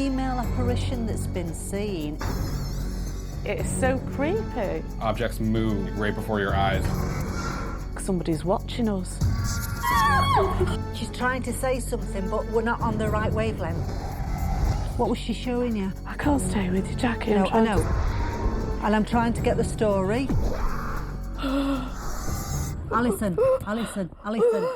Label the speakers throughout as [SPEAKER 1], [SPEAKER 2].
[SPEAKER 1] female apparition that's been seen.
[SPEAKER 2] It's so creepy.
[SPEAKER 3] Objects move right before your eyes.
[SPEAKER 2] Somebody's watching us.
[SPEAKER 1] She's trying to say something, but we're not on the right wavelength. What was she showing you?
[SPEAKER 2] I can't stay with you, Jackie.
[SPEAKER 1] No, I know. And I'm trying to get the story. Alison, Alison, Alison.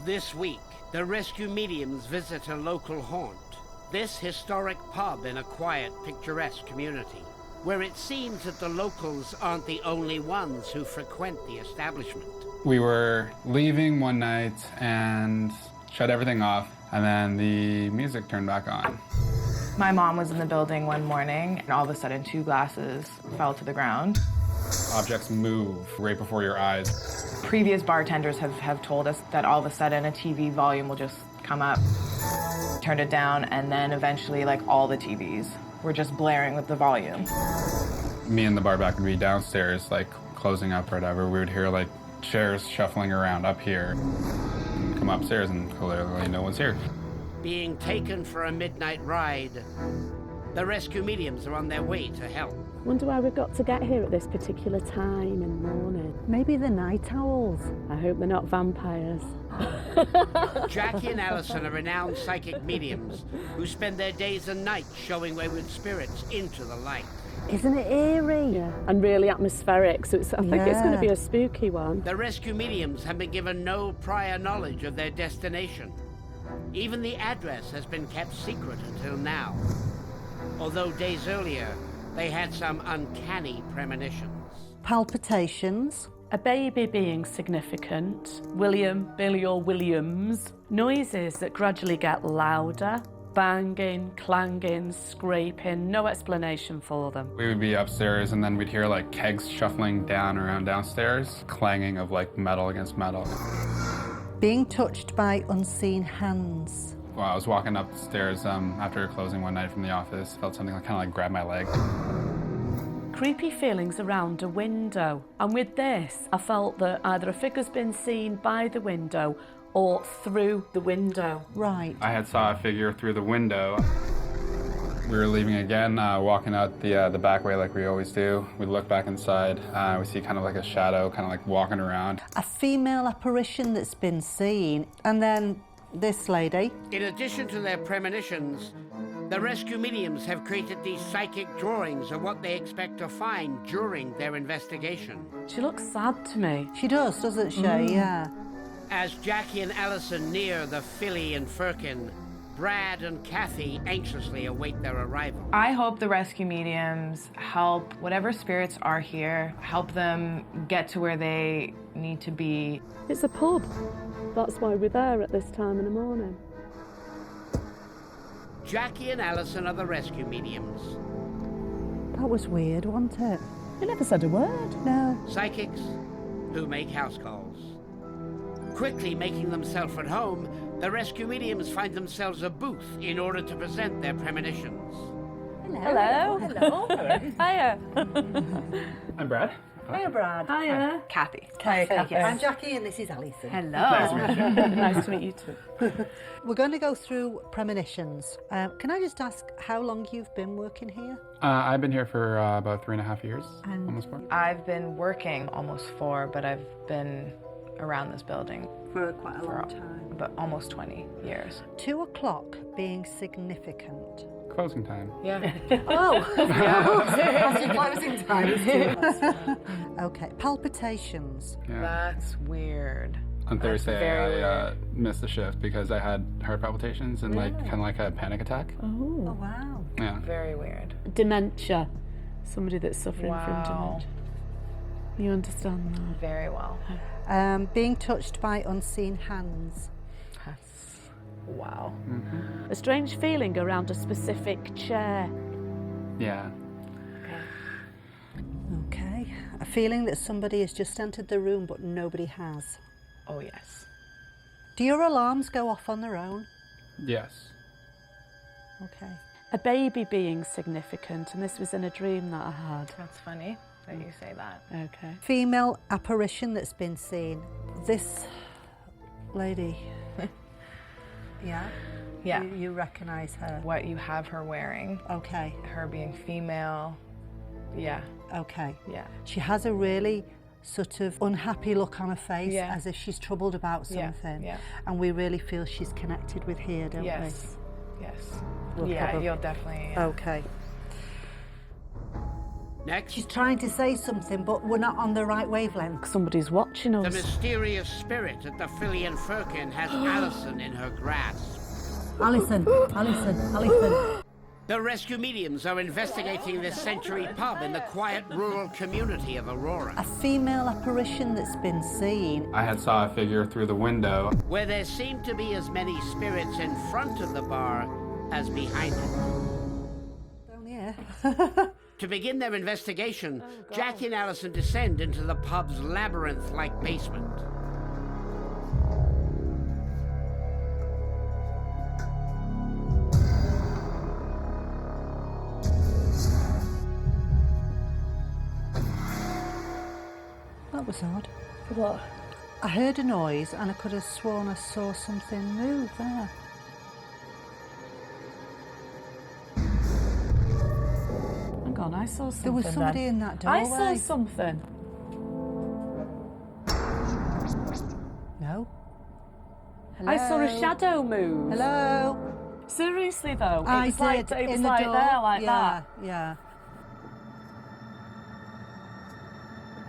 [SPEAKER 4] This week, the rescue mediums visit a local haunt, this historic pub in a quiet, picturesque community, where it seems that the locals aren't the only ones who frequent the establishment.
[SPEAKER 3] We were leaving one night and shut everything off, and then the music turned back on.
[SPEAKER 5] My mom was in the building one morning, and all of a sudden 2 glasses fell to the ground.
[SPEAKER 3] Objects move right before your eyes.
[SPEAKER 5] Previous bartenders have told us that all of a sudden a TV volume will just come up, turn it down, and then eventually like all the TVs were just blaring with the volume.
[SPEAKER 3] Me and the bar back would be downstairs, like closing up or whatever. We would hear like chairs shuffling around up here. And come upstairs and clearly no one's here.
[SPEAKER 4] Being taken for a midnight ride, the rescue mediums are on their way to help.
[SPEAKER 2] Wonder why we've got to get here at this particular time in the morning.
[SPEAKER 1] Maybe the night owls.
[SPEAKER 2] I hope they're not vampires.
[SPEAKER 4] Jackie and Alison are renowned psychic mediums who spend their days and nights showing wayward spirits into the light.
[SPEAKER 1] Isn't it eerie?
[SPEAKER 2] Yeah, and really atmospheric, so I think it's going to be
[SPEAKER 1] Yeah.
[SPEAKER 2] a spooky one.
[SPEAKER 4] The rescue mediums have been given no prior knowledge of their destination. Even the address has been kept secret until now. Although days earlier, they had some uncanny premonitions.
[SPEAKER 1] Palpitations.
[SPEAKER 2] A baby being significant, William, Billy or Williams, noises that gradually get louder, banging, clanging, scraping, no explanation for them.
[SPEAKER 3] We would be upstairs and then we'd hear like kegs shuffling down around downstairs, clanging of like metal against metal.
[SPEAKER 1] Being touched by unseen hands.
[SPEAKER 3] Well, I was walking upstairs after closing one night from the office, felt something like, kind of like grab my leg.
[SPEAKER 2] Creepy feelings around a window. And with this, I felt that either a figure's been seen by the window or through the window.
[SPEAKER 1] Right.
[SPEAKER 3] I had saw a figure through the window. We were leaving again, walking out the back way like we always do. We look back inside, we see kind of like a shadow, kind of like walking around.
[SPEAKER 1] A female apparition that's been seen. And then this lady.
[SPEAKER 4] In addition to their premonitions, the rescue mediums have created these psychic drawings of what they expect to find during their investigation.
[SPEAKER 2] She looks sad to me.
[SPEAKER 1] She does, doesn't she? Yeah.
[SPEAKER 4] As Jackie and Alison near the Philly and Firkin, Brad and Kathy anxiously await their arrival.
[SPEAKER 5] I hope the rescue mediums help whatever spirits are here, help them get to where they need to be.
[SPEAKER 2] It's a pub. That's why we're there at this time in the morning.
[SPEAKER 4] Jackie and Alison are the rescue mediums.
[SPEAKER 1] That was weird, wasn't it?
[SPEAKER 2] They never said a word.
[SPEAKER 1] No.
[SPEAKER 4] Psychics who make house calls. Quickly making themselves at home, the rescue mediums find themselves a booth in order to present their premonitions.
[SPEAKER 2] Hello. Hello. Hiya.
[SPEAKER 3] I'm Brad.
[SPEAKER 1] Hiya, Brad.
[SPEAKER 2] Hiya.
[SPEAKER 5] Kathy.
[SPEAKER 1] Hiya,
[SPEAKER 2] Kathy.
[SPEAKER 1] I'm Jackie and this is Alison.
[SPEAKER 5] Hello.
[SPEAKER 2] Nice to meet you too.
[SPEAKER 1] We're going to go through premonitions. Can I just ask how long you've been working here?
[SPEAKER 3] I've been here for about 3.5 years,
[SPEAKER 1] And-
[SPEAKER 3] almost 4.
[SPEAKER 5] I've been working almost 4, but I've been around this building
[SPEAKER 1] For quite a
[SPEAKER 5] for
[SPEAKER 1] long time.
[SPEAKER 5] about almost 20 years.
[SPEAKER 1] 2 o'clock being significant.
[SPEAKER 3] Closing time.
[SPEAKER 5] Yeah.
[SPEAKER 1] Oh! That's your closing time. Okay, palpitations.
[SPEAKER 3] Yeah.
[SPEAKER 5] That's weird.
[SPEAKER 3] On Thursday,
[SPEAKER 5] very
[SPEAKER 3] I missed the shift because I had heart palpitations and like kind of like a panic attack.
[SPEAKER 1] Oh,
[SPEAKER 2] Oh.
[SPEAKER 1] wow.
[SPEAKER 3] Yeah.
[SPEAKER 5] Very weird.
[SPEAKER 2] Dementia. Somebody that's suffering from
[SPEAKER 5] Wow.
[SPEAKER 2] dementia. You understand that?
[SPEAKER 5] Very well.
[SPEAKER 1] Being touched by unseen hands.
[SPEAKER 2] Wow.
[SPEAKER 3] Mm-hmm.
[SPEAKER 2] A strange feeling around a specific chair.
[SPEAKER 3] Yeah.
[SPEAKER 1] Okay. A feeling that somebody has just entered the room, but nobody has.
[SPEAKER 5] Oh, yes.
[SPEAKER 1] Do your alarms go off on their own?
[SPEAKER 3] Yes.
[SPEAKER 1] Okay.
[SPEAKER 2] A baby being significant, and this was in a dream that I had.
[SPEAKER 5] That's funny that you say that.
[SPEAKER 2] Okay.
[SPEAKER 1] Female apparition that's been seen. This lady. Yeah?
[SPEAKER 5] Yeah.
[SPEAKER 1] You recognise her?
[SPEAKER 5] What you have her wearing,
[SPEAKER 1] Okay.
[SPEAKER 5] her being female. Yeah.
[SPEAKER 1] Okay.
[SPEAKER 5] Yeah.
[SPEAKER 1] She has a really sort of unhappy look on her face,
[SPEAKER 5] Yeah.
[SPEAKER 1] as if she's troubled about
[SPEAKER 5] Yeah,
[SPEAKER 1] something.
[SPEAKER 5] yeah.
[SPEAKER 1] And we really feel she's connected with here, don't
[SPEAKER 5] Yes. Yes.
[SPEAKER 1] We'll
[SPEAKER 5] yeah,
[SPEAKER 1] probably-
[SPEAKER 5] you'll definitely.
[SPEAKER 1] we? Okay.
[SPEAKER 4] Next,
[SPEAKER 1] She's trying to say something, but we're not on the right wavelength.
[SPEAKER 2] Somebody's watching
[SPEAKER 4] the
[SPEAKER 2] us.
[SPEAKER 4] mysterious spirit at the Fillion Firkin has Alison in her grasp.
[SPEAKER 1] Alison, Alison, Alison.
[SPEAKER 4] The rescue mediums are investigating this century pub in the quiet rural community of Aurora,
[SPEAKER 1] A female apparition that's been seen.
[SPEAKER 3] I had saw a figure through the window.
[SPEAKER 4] where there seem to be as many spirits in front of the bar as behind it.
[SPEAKER 1] Down here.
[SPEAKER 4] To begin their investigation, Jackie and Alison descend into the pub's labyrinth-like basement.
[SPEAKER 1] That was odd.
[SPEAKER 2] What?
[SPEAKER 1] I heard a noise and I could have sworn I saw something move there.
[SPEAKER 2] Hang on, I saw something.
[SPEAKER 1] There was somebody
[SPEAKER 2] then.
[SPEAKER 1] in that
[SPEAKER 2] I
[SPEAKER 1] doorway.
[SPEAKER 2] saw something.
[SPEAKER 1] No.
[SPEAKER 2] I saw a
[SPEAKER 1] Hello?
[SPEAKER 2] shadow move.
[SPEAKER 1] Hello?
[SPEAKER 2] Seriously though,
[SPEAKER 1] I
[SPEAKER 2] it was like,
[SPEAKER 1] did,
[SPEAKER 2] it was
[SPEAKER 1] in the
[SPEAKER 2] like
[SPEAKER 1] door.
[SPEAKER 2] there, like
[SPEAKER 1] yeah,
[SPEAKER 2] that.
[SPEAKER 1] Yeah.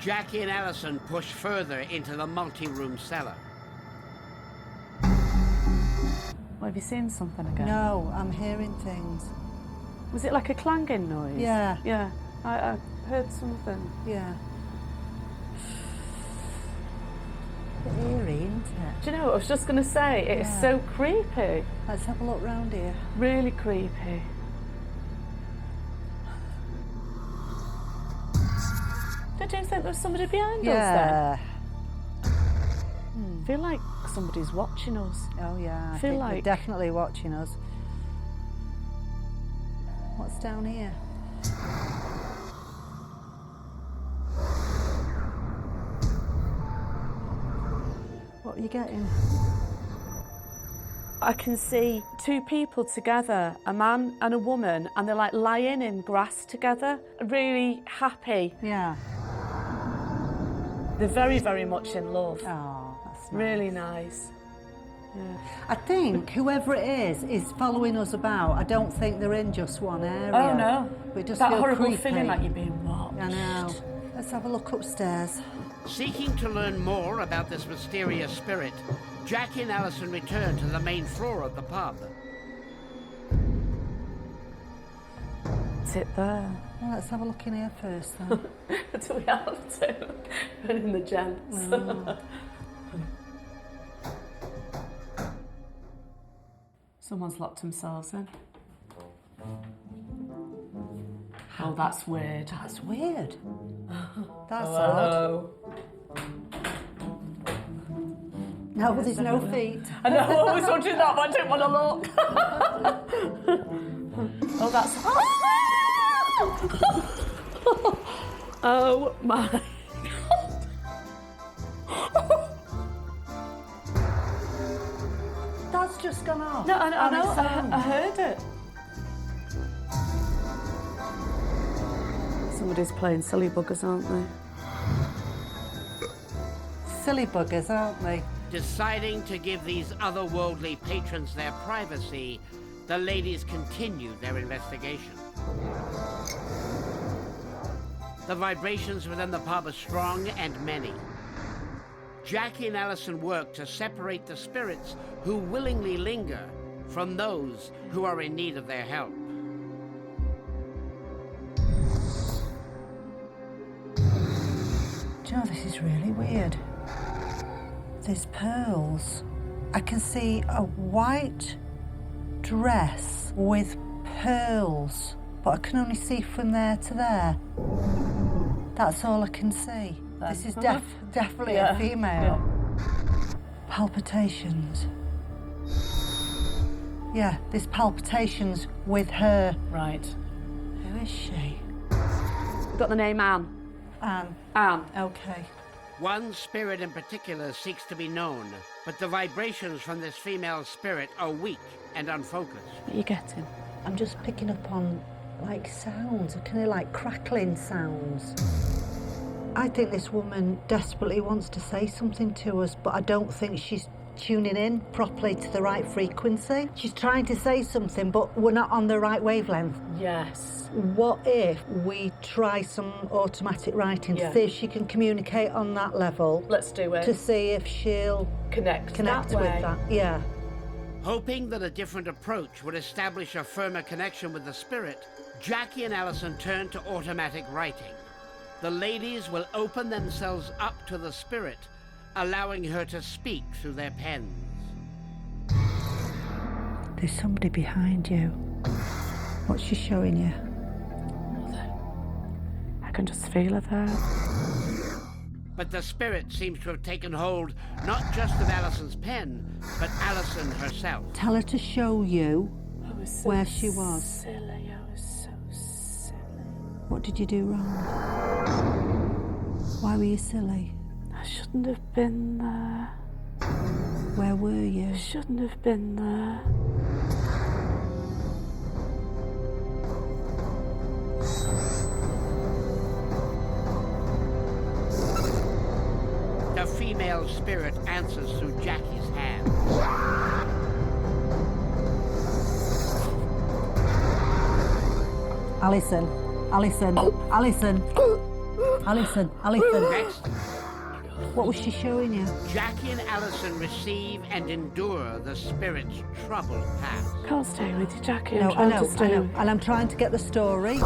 [SPEAKER 4] Jackie and Alison push further into the multi-room cellar.
[SPEAKER 2] What, have you seen something again?
[SPEAKER 1] No, I'm hearing things.
[SPEAKER 2] Was it like a clanging noise?
[SPEAKER 1] Yeah.
[SPEAKER 2] Yeah, I heard something.
[SPEAKER 1] Yeah. Bit eerie, isn't it?
[SPEAKER 2] Do you know what I was just going to say? It's
[SPEAKER 1] Yeah.
[SPEAKER 2] so creepy.
[SPEAKER 1] Let's have a look round here.
[SPEAKER 2] Really creepy. Did you think there was somebody behind us
[SPEAKER 1] Yeah.
[SPEAKER 2] then? I feel like somebody's watching us.
[SPEAKER 1] Oh yeah. I
[SPEAKER 2] Feel
[SPEAKER 1] think they're
[SPEAKER 2] like-
[SPEAKER 1] definitely watching us. What's down here? What are you getting?
[SPEAKER 2] I can see two people together, a man and a woman, and they're like lying in grass together, really happy.
[SPEAKER 1] Yeah.
[SPEAKER 2] They're very, very much in love.
[SPEAKER 1] Oh, that's nice.
[SPEAKER 2] Really nice. Yeah.
[SPEAKER 1] I think whoever it is following us about. I don't think they're in just one area.
[SPEAKER 2] Oh no.
[SPEAKER 1] We just
[SPEAKER 2] that
[SPEAKER 1] feel
[SPEAKER 2] horrible
[SPEAKER 1] creepy.
[SPEAKER 2] feeling like you're being watched.
[SPEAKER 1] I know. Let's have a look upstairs.
[SPEAKER 4] Seeking to learn more about this mysterious spirit, Jackie and Alison return to the main floor of the pub.
[SPEAKER 2] Sit there.
[SPEAKER 1] Well, let's have a look in here first then.
[SPEAKER 2] Do we have to? Put in the gents.
[SPEAKER 1] Oh.
[SPEAKER 2] Someone's locked themselves in. Oh, that's weird.
[SPEAKER 1] That's weird. That's
[SPEAKER 2] Oh,
[SPEAKER 1] odd.
[SPEAKER 2] hello.
[SPEAKER 1] No, there's no feet.
[SPEAKER 2] I know, I was wondering that, but I didn't want to look. Oh, that's... Oh my God.
[SPEAKER 1] That's just gone off.
[SPEAKER 2] No, I know,
[SPEAKER 1] On its own.
[SPEAKER 2] I heard it. Somebody's playing silly buggers, aren't they?
[SPEAKER 1] Silly buggers, aren't they?
[SPEAKER 4] Deciding to give these otherworldly patrons their privacy, the ladies continue their investigation. The vibrations within the pub are strong and many. Jackie and Alison work to separate the spirits who willingly linger from those who are in need of their help.
[SPEAKER 1] Do you know, this is really weird. There's pearls I can see a white dress with pearls, but I can only see from there to there. That's all I can see. This is definitely a female. Palpitations. Yeah, there's palpitations with her.
[SPEAKER 2] Right.
[SPEAKER 1] Who is she?
[SPEAKER 2] We've got the name Anne.
[SPEAKER 1] Anne.
[SPEAKER 2] Anne.
[SPEAKER 1] Okay.
[SPEAKER 4] One spirit in particular seeks to be known, but the vibrations from this female spirit are weak and unfocused.
[SPEAKER 2] What are you getting?
[SPEAKER 1] I'm just picking up on, like, sounds. I can hear, like, crackling sounds. I think this woman desperately wants to say something to us, but I don't think she's tuning in properly to the right frequency. She's trying to say something, but we're not on the right wavelength.
[SPEAKER 2] Yes.
[SPEAKER 1] What if we try some automatic writing to see if she can communicate on that level?
[SPEAKER 2] Let's do it.
[SPEAKER 1] To see if she'll
[SPEAKER 2] Connect
[SPEAKER 1] with that. Yeah.
[SPEAKER 4] Hoping that a different approach would establish a firmer connection with the spirit, Jackie and Alison turn to automatic writing. The ladies will open themselves up to the spirit, allowing her to speak through their pens.
[SPEAKER 1] There's somebody behind you. What's she showing you?
[SPEAKER 2] I can just feel her there.
[SPEAKER 4] But the spirit seems to have taken hold not just of Alison's pen, but Alison herself.
[SPEAKER 1] Tell her to show you
[SPEAKER 2] I was so
[SPEAKER 1] where she was.
[SPEAKER 2] Silly. I was so silly.
[SPEAKER 1] What did you do wrong? Why were you silly?
[SPEAKER 2] I shouldn't have been there.
[SPEAKER 1] Where were you?
[SPEAKER 2] I shouldn't have been there.
[SPEAKER 4] The female spirit answers through Jackie's hand.
[SPEAKER 1] Alison.
[SPEAKER 4] Next,
[SPEAKER 1] What was she showing you?
[SPEAKER 4] Jackie and Alison receive and endure the spirit's troubled past.
[SPEAKER 2] Can't stay with you, Jackie.
[SPEAKER 1] No,
[SPEAKER 2] I'm
[SPEAKER 1] I
[SPEAKER 2] trying to stay.
[SPEAKER 1] know. And I'm trying to get the story.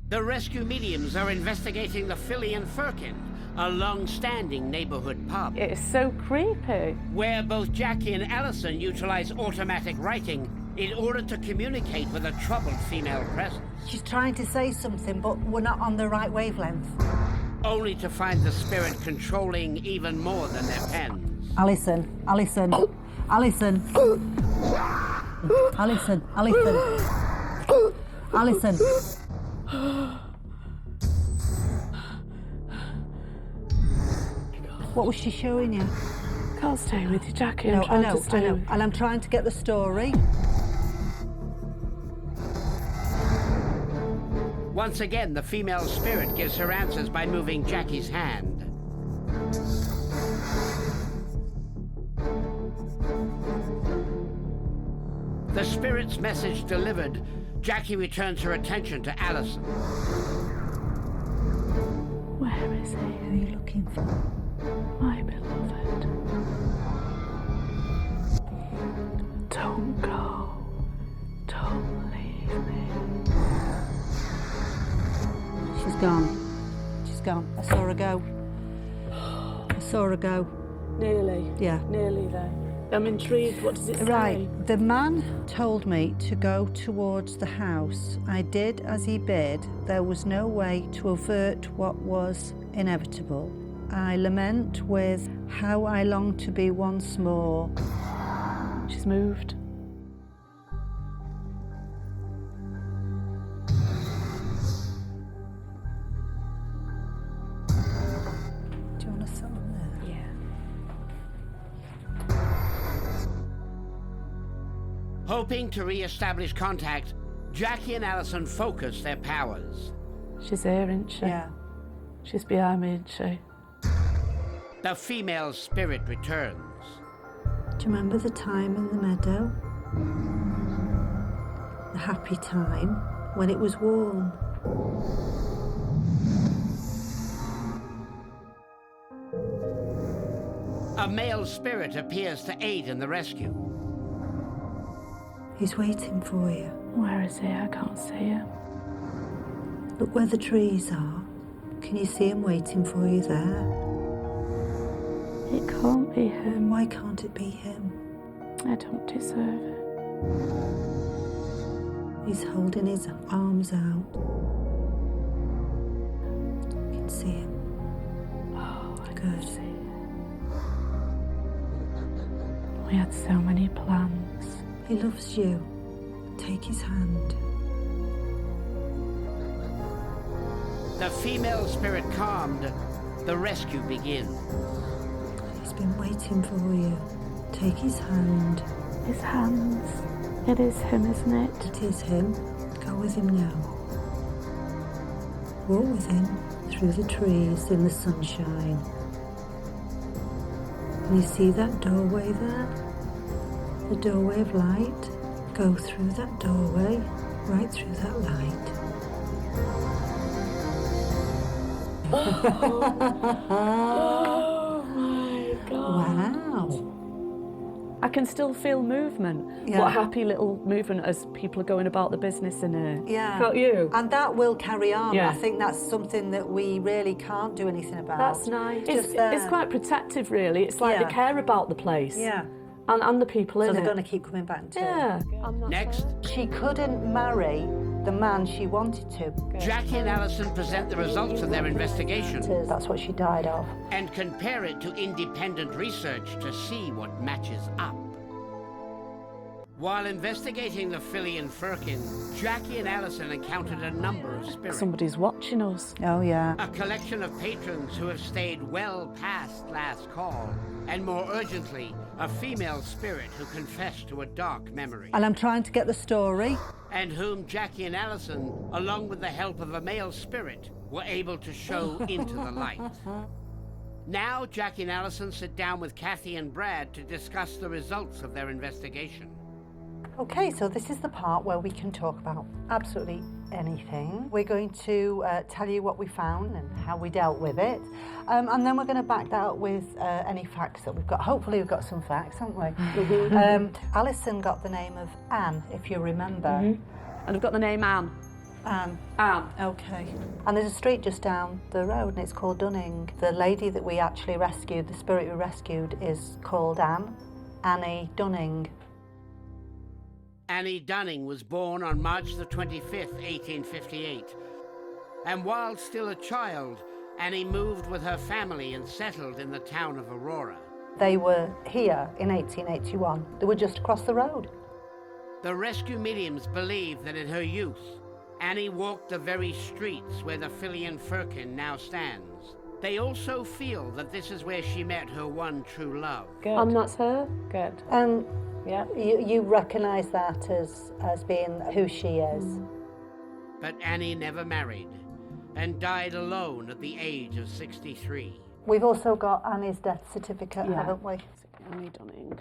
[SPEAKER 4] The rescue mediums are investigating the Philly and Firkin, a long-standing neighborhood pub,
[SPEAKER 2] It is so creepy.
[SPEAKER 4] where both Jackie and Alison utilize automatic writing in order to communicate with a troubled female presence,
[SPEAKER 1] She's trying to say something, but we're not on the right wavelength.
[SPEAKER 4] only to find the spirit controlling even more than their pens.
[SPEAKER 1] Alison. What was she showing you?
[SPEAKER 2] Can't stay with you, Jackie.
[SPEAKER 1] No,
[SPEAKER 2] I'm trying to stay.
[SPEAKER 1] And I'm trying to get the story.
[SPEAKER 4] Once again, the female spirit gives her answers by moving Jackie's hand. The spirit's message delivered, Jackie returns her attention to Alison.
[SPEAKER 2] Where is he?
[SPEAKER 1] Who are you looking for?
[SPEAKER 2] My beloved. Don't go. Don't leave me.
[SPEAKER 1] She's gone. I saw her go.
[SPEAKER 2] Nearly.
[SPEAKER 1] Yeah.
[SPEAKER 2] Nearly there. I'm intrigued. What does it say?
[SPEAKER 1] Right. The man told me to go towards the house. I did as he bid. There was no way to avert what was inevitable. I lament with how I long to be once more.
[SPEAKER 2] She's moved.
[SPEAKER 1] Do you want a song there?
[SPEAKER 2] Yeah.
[SPEAKER 4] Hoping to re-establish contact, Jackie and Alison focus their powers.
[SPEAKER 2] She's here, isn't she?
[SPEAKER 1] Yeah.
[SPEAKER 2] She's behind me, isn't she?
[SPEAKER 4] The female spirit returns.
[SPEAKER 1] Do you remember the time in the meadow? The happy time when it was warm.
[SPEAKER 4] A male spirit appears to aid in the rescue.
[SPEAKER 1] He's waiting for you.
[SPEAKER 2] Where is he? I can't see him.
[SPEAKER 1] Look where the trees are. Can you see him waiting for you there?
[SPEAKER 2] It can't be him.
[SPEAKER 1] Why can't it be him?
[SPEAKER 2] I don't deserve it.
[SPEAKER 1] He's holding his arms out. You can see him.
[SPEAKER 2] Oh, I
[SPEAKER 1] Good.
[SPEAKER 2] can see it. We had so many plans.
[SPEAKER 1] He loves you. Take his hand.
[SPEAKER 4] The female spirit calmed, the rescue begins.
[SPEAKER 1] He's been waiting for you. Take his hand.
[SPEAKER 2] His hands. It is him, isn't it?
[SPEAKER 1] It is him. Go with him now. Walk with him through the trees in the sunshine. And you see that doorway there? The doorway of light? Go through that doorway, right through that light.
[SPEAKER 2] Oh my God.
[SPEAKER 1] Wow.
[SPEAKER 2] I can still feel movement.
[SPEAKER 1] Yeah.
[SPEAKER 2] What happy little movement as people are going about the business in here.
[SPEAKER 1] Yeah.
[SPEAKER 2] Can't you?
[SPEAKER 1] And that will carry on.
[SPEAKER 2] Yeah.
[SPEAKER 1] I think that's something that we really can't do anything about.
[SPEAKER 2] That's nice.
[SPEAKER 1] Just
[SPEAKER 2] It's quite protective, really. It's like
[SPEAKER 1] Yeah.
[SPEAKER 2] they care about the place.
[SPEAKER 1] Yeah.
[SPEAKER 2] And the people
[SPEAKER 1] So
[SPEAKER 2] in
[SPEAKER 1] they're
[SPEAKER 2] it.
[SPEAKER 1] going to keep coming back to it.
[SPEAKER 2] Yeah.
[SPEAKER 4] Next,
[SPEAKER 1] She couldn't marry the man she wanted to.
[SPEAKER 4] Jackie and Alison present the results of their investigation
[SPEAKER 1] That's what she died of.
[SPEAKER 4] and compare it to independent research to see what matches up. While investigating the Fillion Firkin, Jackie and Alison encountered a number of spirits.
[SPEAKER 2] Somebody's watching us.
[SPEAKER 1] Oh, yeah.
[SPEAKER 4] A collection of patrons who have stayed well past last call, and more urgently, a female spirit who confessed to a dark memory,
[SPEAKER 1] And I'm trying to get the story.
[SPEAKER 4] and whom Jackie and Alison, along with the help of a male spirit, were able to show into the light. Now, Jackie and Alison sit down with Kathy and Brad to discuss the results of their investigation.
[SPEAKER 1] Okay, so this is the part where we can talk about absolutely anything. We're going to tell you what we found and how we dealt with it. And then we're going to back that up with any facts that we've got. Hopefully we've got some facts, haven't we? Alison got the name of Anne, if you remember.
[SPEAKER 2] And I've got the name Anne.
[SPEAKER 1] Anne.
[SPEAKER 2] Anne.
[SPEAKER 1] Okay. And there's a street just down the road and it's called Dunning. The lady that we actually rescued, the spirit we rescued, is called Annie Dunning.
[SPEAKER 4] Annie Dunning was born on March the 25th, 1858. And while still a child, Annie moved with her family and settled in the town of Aurora.
[SPEAKER 1] They were here in 1881. They were just across the road.
[SPEAKER 4] The rescue mediums believe that in her youth, Annie walked the very streets where the Fillion Firkin now stands. They also feel that this is where she met her one true love.
[SPEAKER 2] Good. And that's her? Good.
[SPEAKER 1] And
[SPEAKER 2] Yeah.
[SPEAKER 1] you recognise that as being who she is.
[SPEAKER 4] But Annie never married and died alone at the age of 63.
[SPEAKER 1] We've also got Annie's death certificate,
[SPEAKER 2] Yeah.
[SPEAKER 1] haven't we?
[SPEAKER 2] Annie Dunning.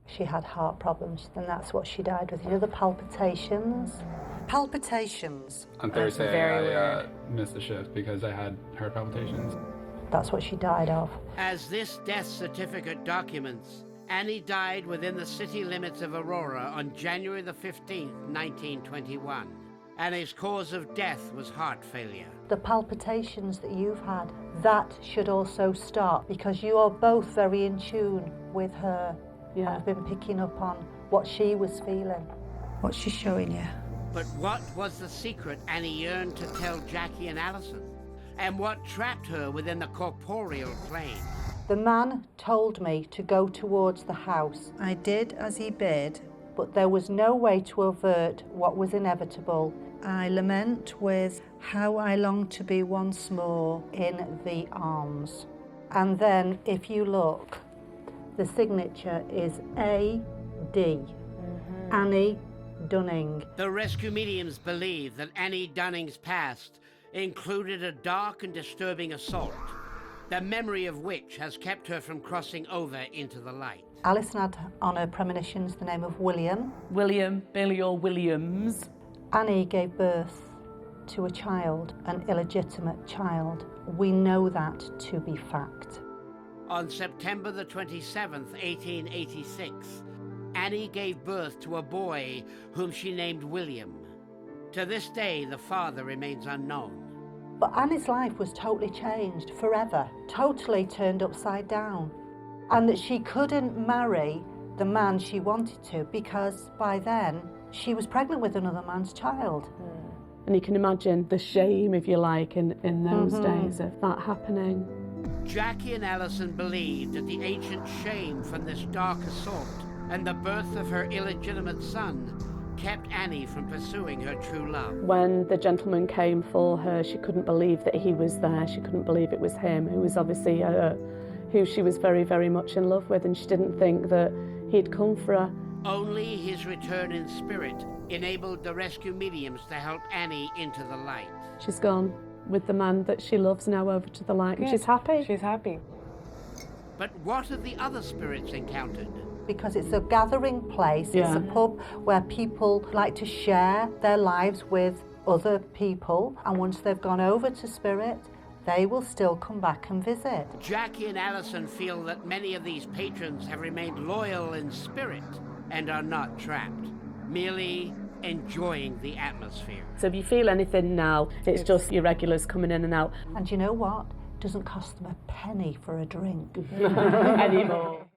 [SPEAKER 1] She had heart problems, and that's what she died with. You know, the palpitations? Palpitations.
[SPEAKER 3] On
[SPEAKER 5] That's
[SPEAKER 3] Thursday,
[SPEAKER 5] very
[SPEAKER 3] I missed the shift because I had heart palpitations.
[SPEAKER 1] That's what she died of.
[SPEAKER 4] As this death certificate documents, Annie died within the city limits of Aurora on January the 15th, 1921. Annie's cause of death was heart failure.
[SPEAKER 1] The palpitations that you've had, that should also stop because you are both very in tune with her.
[SPEAKER 2] Yeah.
[SPEAKER 1] I've been picking up on what she was feeling. What's she showing you?
[SPEAKER 4] But what was the secret Annie yearned to tell Jackie and Alison? And what trapped her within the corporeal plane?
[SPEAKER 1] The man told me to go towards the house. I did as he bid, but there was no way to avert what was inevitable. I lament with how I long to be once more in the arms. And then, if you look, the signature is A.D. Annie Dunning.
[SPEAKER 4] The rescue mediums believe that Annie Dunning's past included a dark and disturbing assault, the memory of which has kept her from crossing over into the light.
[SPEAKER 1] Alison had on her premonitions the name of William.
[SPEAKER 2] William, Billy or Williams.
[SPEAKER 1] Annie gave birth to a child, an illegitimate child. We know that to be fact.
[SPEAKER 4] On September the 27th, 1886, Annie gave birth to a boy whom she named William. To this day, the father remains unknown.
[SPEAKER 1] But Annie's life was totally changed, forever, totally turned upside down. And that she couldn't marry the man she wanted to because by then she was pregnant with another man's child.
[SPEAKER 2] And you can imagine the shame, if you like, in those days of that happening.
[SPEAKER 4] Jackie and Alison believed that the ancient shame from this dark assault and the birth of her illegitimate son kept Annie from pursuing her true love.
[SPEAKER 2] When the gentleman came for her, she couldn't believe that he was there. She couldn't believe it was him, who was obviously who she was very, very much in love with, and she didn't think that he'd come for her.
[SPEAKER 4] Only his return in spirit enabled the rescue mediums to help Annie into the light.
[SPEAKER 2] She's gone with the man that she loves now over to the light, and she's happy.
[SPEAKER 5] She's happy.
[SPEAKER 4] But what have the other spirits encountered?
[SPEAKER 1] Because it's a gathering place, it's a pub where people like to share their lives with other people, and once they've gone over to spirit, they will still come back and visit.
[SPEAKER 4] Jackie and Alison feel that many of these patrons have remained loyal in spirit and are not trapped, merely enjoying the atmosphere.
[SPEAKER 2] So if you feel anything now, it's just your regulars coming in and out.
[SPEAKER 1] And you know what? It doesn't cost them a penny for a drink.
[SPEAKER 2] Anymore.